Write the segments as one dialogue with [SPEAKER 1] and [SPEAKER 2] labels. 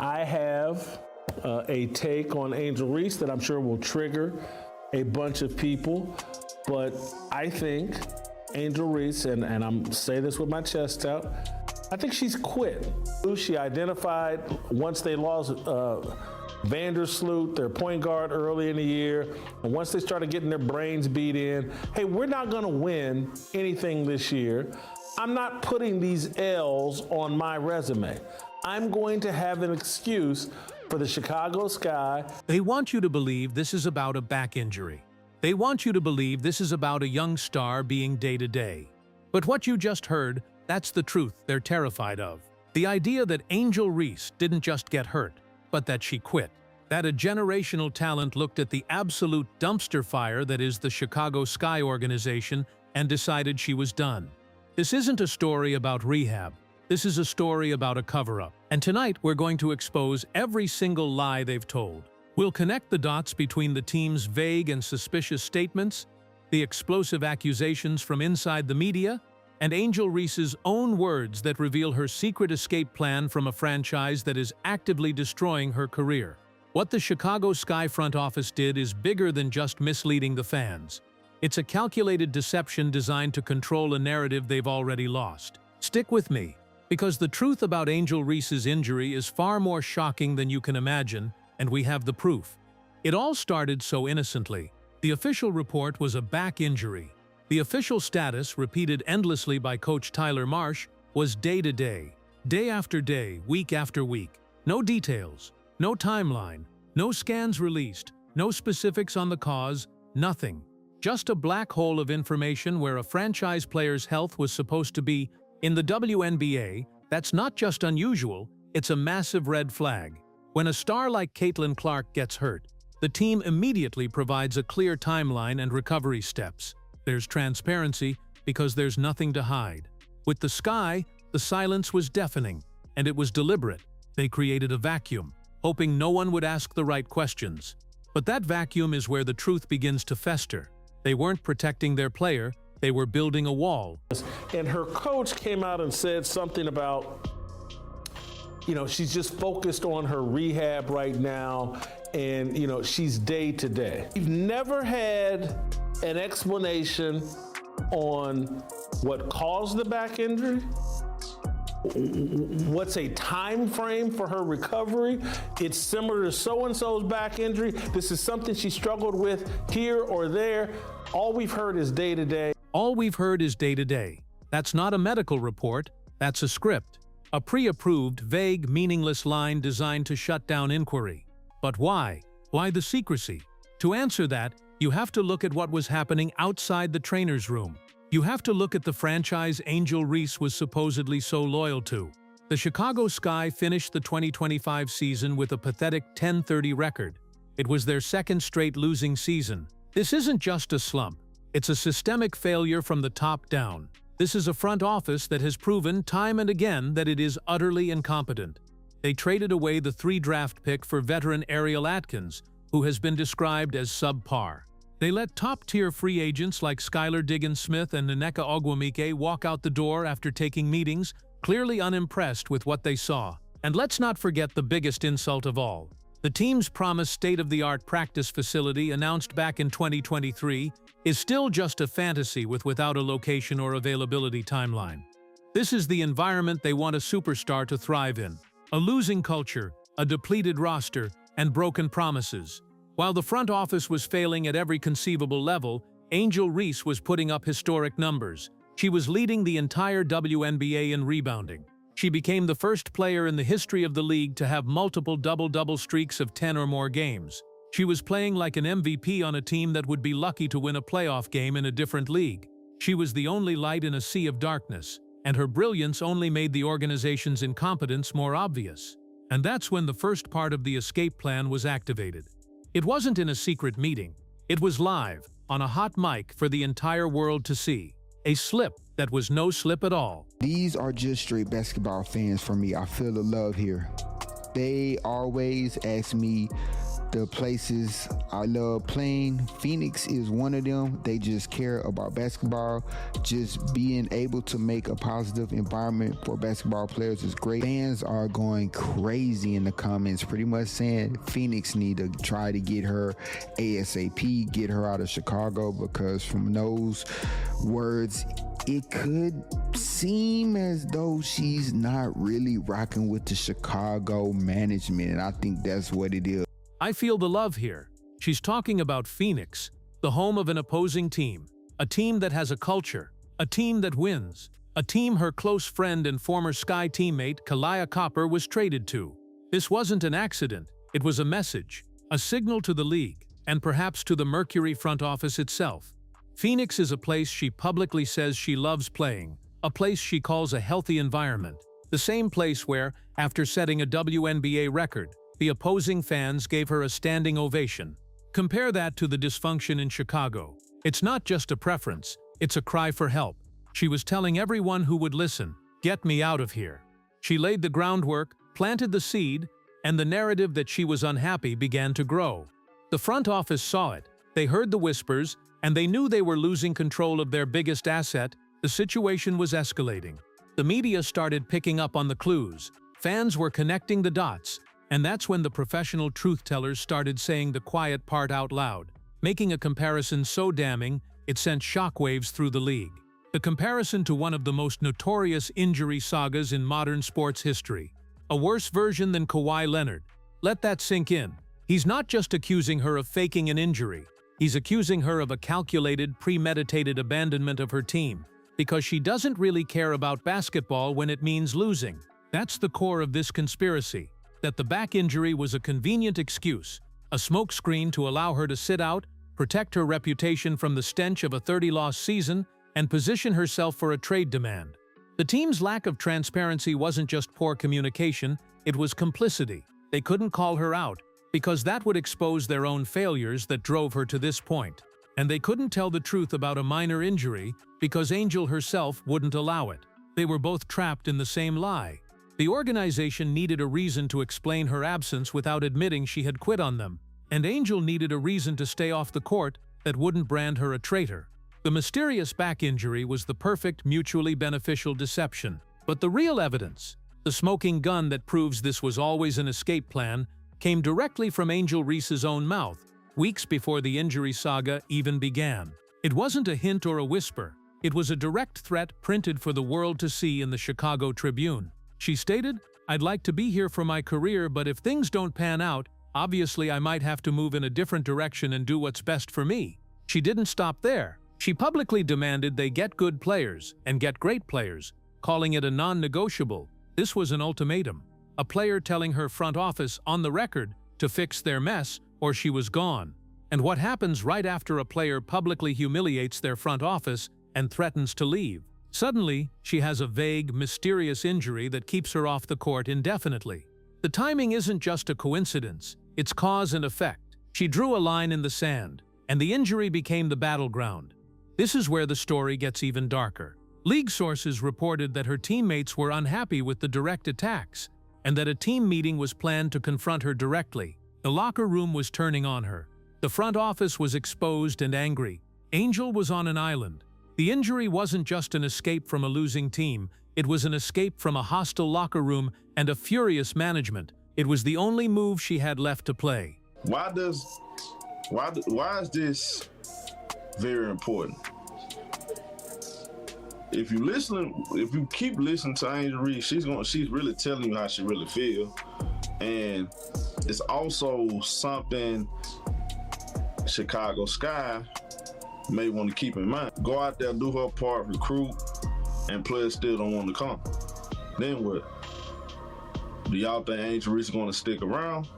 [SPEAKER 1] I have a take on Angel Reese that I'm sure will trigger a bunch of people, but I think Angel Reese, and I'm saying this with my chest out, I think she's quit. She identified once they lost Vandersloot, their point guard, early in the year, and once they started getting their brains beat in, hey, we're not gonna win anything this year. I'm not putting these L's on my resume. I'm going to have an excuse for the Chicago Sky.
[SPEAKER 2] They want you to believe this is about a back injury. They want you to believe this is about a young star being day-to-day. But what you just heard, that's the truth they're terrified of. The idea that Angel Reese didn't just get hurt, but that she quit. That a generational talent looked at the absolute dumpster fire that is the Chicago Sky organization and decided she was done. This isn't a story about rehab. This is a story about a cover-up. And tonight we're going to expose every single lie they've told. We'll connect the dots between the team's vague and suspicious statements, the explosive accusations from inside the media, and Angel Reese's own words that reveal her secret escape plan from a franchise that is actively destroying her career. What the Chicago Sky front office did is bigger than just misleading the fans. It's a calculated deception designed to control a narrative they've already lost. Stick with me, because the truth about Angel Reese's injury is far more shocking than you can imagine, and we have the proof. It all started so innocently. The official report was a back injury. The official status, repeated endlessly by Coach Tyler Marsh, was day-to-day, day after day, week after week. No details, no timeline, no scans released, no specifics on the cause, nothing. Just a black hole of information where a franchise player's health was supposed to be. In the WNBA, that's not just unusual, it's a massive red flag. When a star like Caitlin Clark gets hurt, the team immediately provides a clear timeline and recovery steps. There's transparency because there's nothing to hide. With the Sky, the silence was deafening, and it was deliberate. They created a vacuum, hoping no one would ask the right questions. But that vacuum is where the truth begins to fester. They weren't protecting their player, they were building a wall.
[SPEAKER 1] And her coach came out and said something about, she's just focused on her rehab right now, and, she's day to day. We've never had an explanation on what caused the back injury, what's a time frame for her recovery. It's similar to so-and-so's back injury. This is something she struggled with here or there. All we've heard is day to day.
[SPEAKER 2] All we've heard is day-to-day. That's not a medical report, that's a script. A pre-approved, vague, meaningless line designed to shut down inquiry. But why? Why the secrecy? To answer that, you have to look at what was happening outside the trainer's room. You have to look at the franchise Angel Reese was supposedly so loyal to. The Chicago Sky finished the 2025 season with a pathetic 10-30 record. It was their second straight losing season. This isn't just a slump. It's a systemic failure from the top down. This is a front office that has proven time and again that it is utterly incompetent. They traded away the 3 draft pick for veteran Ariel Atkins, who has been described as subpar. They let top-tier free agents like Skylar Diggins-Smith and Nneka Ogwumike walk out the door after taking meetings, clearly unimpressed with what they saw. And let's not forget the biggest insult of all. The team's promised state-of-the-art practice facility announced back in 2023 is still just a fantasy without a location or availability timeline. This is the environment they want a superstar to thrive in. A losing culture, a depleted roster, and broken promises. While the front office was failing at every conceivable level, Angel Reese was putting up historic numbers. She was leading the entire WNBA in rebounding. She became the first player in the history of the league to have multiple double-double streaks of 10 or more games. She was playing like an MVP on a team that would be lucky to win a playoff game in a different league. She was the only light in a sea of darkness, and her brilliance only made the organization's incompetence more obvious. And that's when the first part of the escape plan was activated. It wasn't in a secret meeting. It was live, on a hot mic for the entire world to see. A slip that was no slip at all.
[SPEAKER 3] These are just straight basketball fans for me. I feel the love here. They always ask me the places I love playing. Phoenix is one of them. They just care about basketball. Just being able to make a positive environment for basketball players is great. Fans are going crazy in the comments, pretty much saying Phoenix need to try to get her ASAP, get her out of Chicago, because from those words, it could seem as though she's not really rocking with the Chicago management, and I think that's what it is.
[SPEAKER 2] I feel the love here. She's talking about Phoenix, the home of an opposing team, a team that has a culture, a team that wins, a team her close friend and former Sky teammate Kalia Copper was traded to. This wasn't an accident, it was a message, a signal to the league, and perhaps to the Mercury front office itself. Phoenix is a place she publicly says she loves playing, a place she calls a healthy environment, the same place where, after setting a WNBA record, the opposing fans gave her a standing ovation. Compare that to the dysfunction in Chicago. It's not just a preference, it's a cry for help. She was telling everyone who would listen, "Get me out of here." She laid the groundwork, planted the seed, and the narrative that she was unhappy began to grow. The front office saw it, they heard the whispers, and they knew they were losing control of their biggest asset. The situation was escalating. The media started picking up on the clues. Fans were connecting the dots, and that's when the professional truth-tellers started saying the quiet part out loud, making a comparison so damning it sent shockwaves through the league. The comparison to one of the most notorious injury sagas in modern sports history. A worse version than Kawhi Leonard. Let that sink in. He's not just accusing her of faking an injury. He's accusing her of a calculated, premeditated abandonment of her team, because she doesn't really care about basketball when it means losing. That's the core of this conspiracy, that the back injury was a convenient excuse, a smokescreen to allow her to sit out, protect her reputation from the stench of a 30-loss season, and position herself for a trade demand. The team's lack of transparency wasn't just poor communication, it was complicity. They couldn't call her out, because that would expose their own failures that drove her to this point. And they couldn't tell the truth about a minor injury, because Angel herself wouldn't allow it. They were both trapped in the same lie. The organization needed a reason to explain her absence without admitting she had quit on them, and Angel needed a reason to stay off the court that wouldn't brand her a traitor. The mysterious back injury was the perfect, mutually beneficial deception. But the real evidence, the smoking gun that proves this was always an escape plan, came directly from Angel Reese's own mouth, weeks before the injury saga even began. It wasn't a hint or a whisper. It was a direct threat printed for the world to see in the Chicago Tribune. She stated, "I'd like to be here for my career, but if things don't pan out, obviously I might have to move in a different direction and do what's best for me." She didn't stop there. She publicly demanded they get good players and get great players, calling it a non-negotiable. This was an ultimatum. A player telling her front office on the record to fix their mess or she was gone. And what happens right after a player publicly humiliates their front office and threatens to leave? Suddenly, she has a vague, mysterious injury that keeps her off the court indefinitely. The timing isn't just a coincidence, it's cause and effect. She drew a line in the sand, and the injury became the battleground. This is where the story gets even darker. League sources reported that her teammates were unhappy with the direct attacks, and that a team meeting was planned to confront her directly. The locker room was turning on her. The front office was exposed and angry. Angel was on an island. The injury wasn't just an escape from a losing team, it was an escape from a hostile locker room and a furious management. It was the only move she had left to play.
[SPEAKER 4] Why is this very important? If you keep listening to Angel Reese, she's really telling you how she really feels. And it's also something Chicago Sky may want to keep in mind. Go out there, do her part, recruit, and players still don't want to come. Then what? Do y'all think Angel Reese is going to stick around?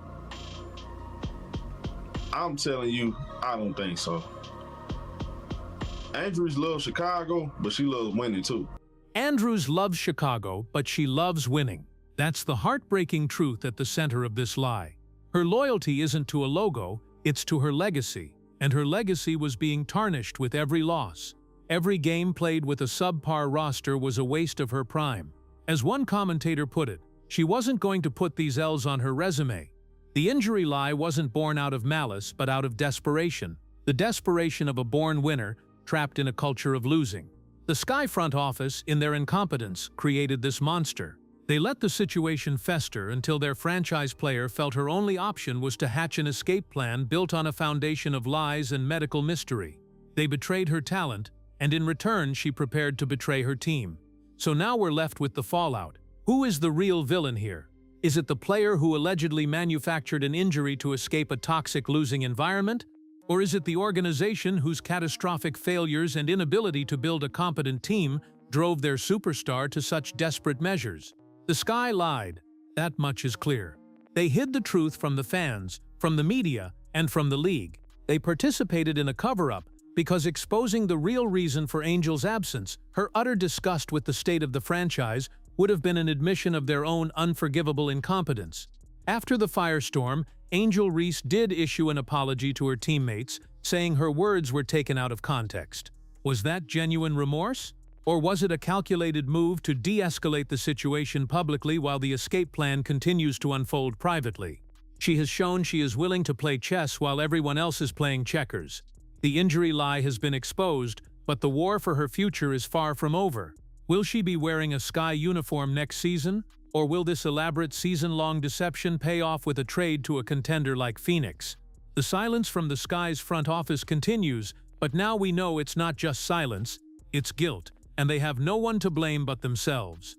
[SPEAKER 4] I'm telling you, I don't think so. Andrews loves Chicago, but she loves winning too.
[SPEAKER 2] Andrews loves Chicago, but she loves winning. That's the heartbreaking truth at the center of this lie. Her loyalty isn't to a logo, it's to her legacy. And her legacy was being tarnished with every loss. Every game played with a subpar roster was a waste of her prime. As one commentator put it, she wasn't going to put these L's on her resume. The injury lie wasn't born out of malice, but out of desperation. The desperation of a born winner, trapped in a culture of losing. The Sky front office, in their incompetence, created this monster. They let the situation fester until their franchise player felt her only option was to hatch an escape plan built on a foundation of lies and medical mystery. They betrayed her talent, and in return she prepared to betray her team. So now we're left with the fallout. Who is the real villain here? Is it the player who allegedly manufactured an injury to escape a toxic losing environment? Or is it the organization whose catastrophic failures and inability to build a competent team drove their superstar to such desperate measures? The Sky lied. That much is clear. They hid the truth from the fans, from the media, and from the league. They participated in a cover-up because exposing the real reason for Angel's absence, her utter disgust with the state of the franchise, would have been an admission of their own unforgivable incompetence. After the firestorm, Angel Reese did issue an apology to her teammates, saying her words were taken out of context. Was that genuine remorse? Or was it a calculated move to de-escalate the situation publicly while the escape plan continues to unfold privately? She has shown she is willing to play chess while everyone else is playing checkers. The injury lie has been exposed, but the war for her future is far from over. Will she be wearing a Sky uniform next season? Or will this elaborate season-long deception pay off with a trade to a contender like Phoenix? The silence from the Sky's front office continues, but now we know it's not just silence, it's guilt, and they have no one to blame but themselves.